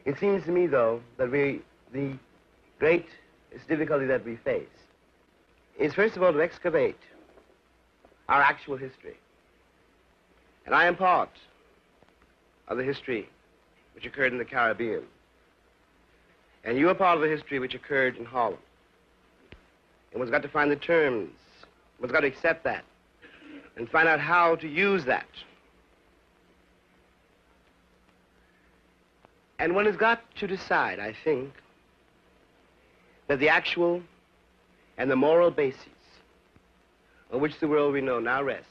It seems to me, though, that the great difficulty that we face is, first of all, to excavate our actual history. And I am part of the history which occurred in the Caribbean. And you are part of the history which occurred in Harlem. And one's got to find the terms, one's got to accept that, and find out how to use that. And one has got to decide, I think, that the actual and the moral bases on which the world we know now rests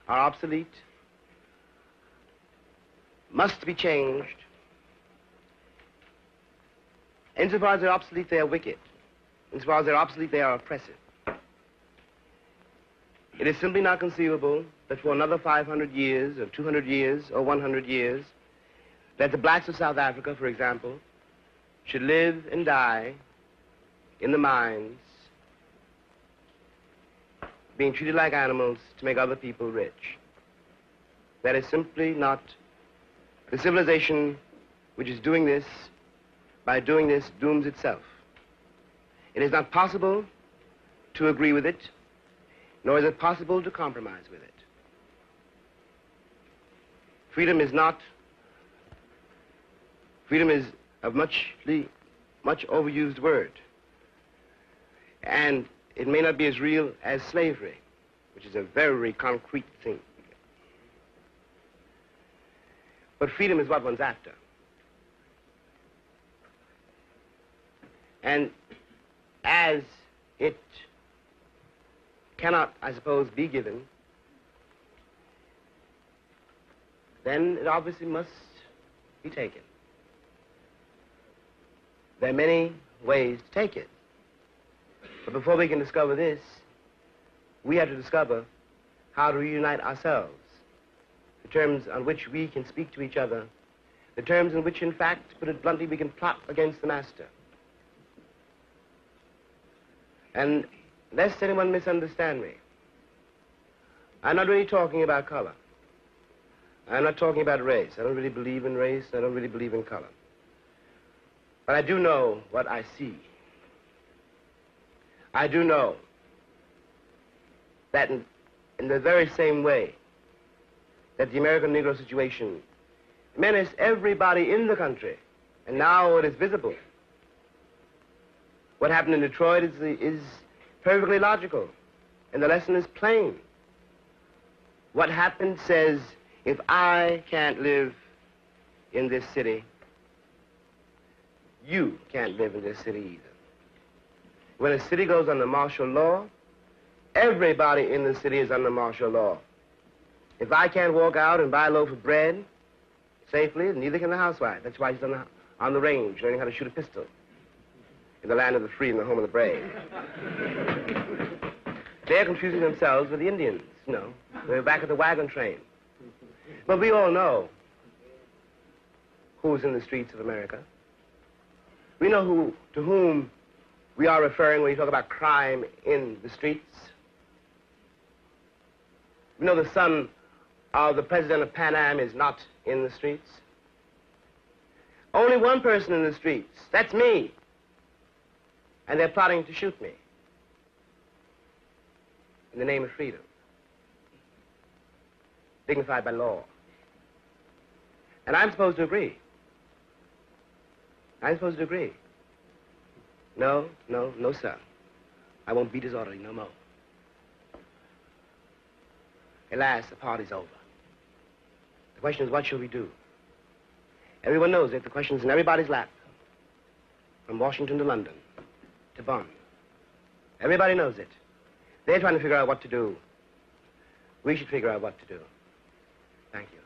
are obsolete, must be changed. Insofar as they're obsolete, they are wicked. Insofar as they're obsolete, they are oppressive. It is simply not conceivable that for another 500 years, or 200 years, or 100 years, that the blacks of South Africa, for example, should live and die in the mines, being treated like animals to make other people rich. That is simply not the civilization which is doing this. By doing this, dooms itself. It is not possible to agree with it, nor is it possible to compromise with it. Freedom is a much overused word. And it may not be as real as slavery, which is a very concrete thing. But freedom is what one's after. And as it cannot, I suppose, be given, then it obviously must be taken. There are many ways to take it. But before we can discover this, we have to discover how to reunite ourselves, the terms on which we can speak to each other, the terms in which, in fact, to put it bluntly, we can plot against the master. And lest anyone misunderstand me, I'm not really talking about color. I'm not talking about race. I don't really believe in race. I don't really believe in color. But I do know what I see. I do know that in the very same way that the American Negro situation menaced everybody in the country, and now it is visible. What happened in Detroit is perfectly logical, and the lesson is plain. What happened says, if I can't live in this city, you can't live in this city either. When a city goes under martial law, everybody in the city is under martial law. If I can't walk out and buy a loaf of bread safely, neither can the housewife. That's why she's on the range, learning how to shoot a pistol. In the land of the free and the home of the brave. They're confusing themselves with the Indians, you know. They're back at the wagon train. But we all know who's in the streets of America. We know to whom we are referring when we talk about crime in the streets. We know the son of the president of Pan Am is not in the streets. Only one person in the streets, that's me. And they're plotting to shoot me in the name of freedom, dignified by law. And I'm supposed to agree. I'm supposed to agree. No, sir. I won't be disorderly no more. Alas, the party's over. The question is, what shall we do? Everyone knows it. The question's in everybody's lap, from Washington to London, to Bonn. Everybody knows it. They're trying to figure out what to do. We should figure out what to do. Thank you.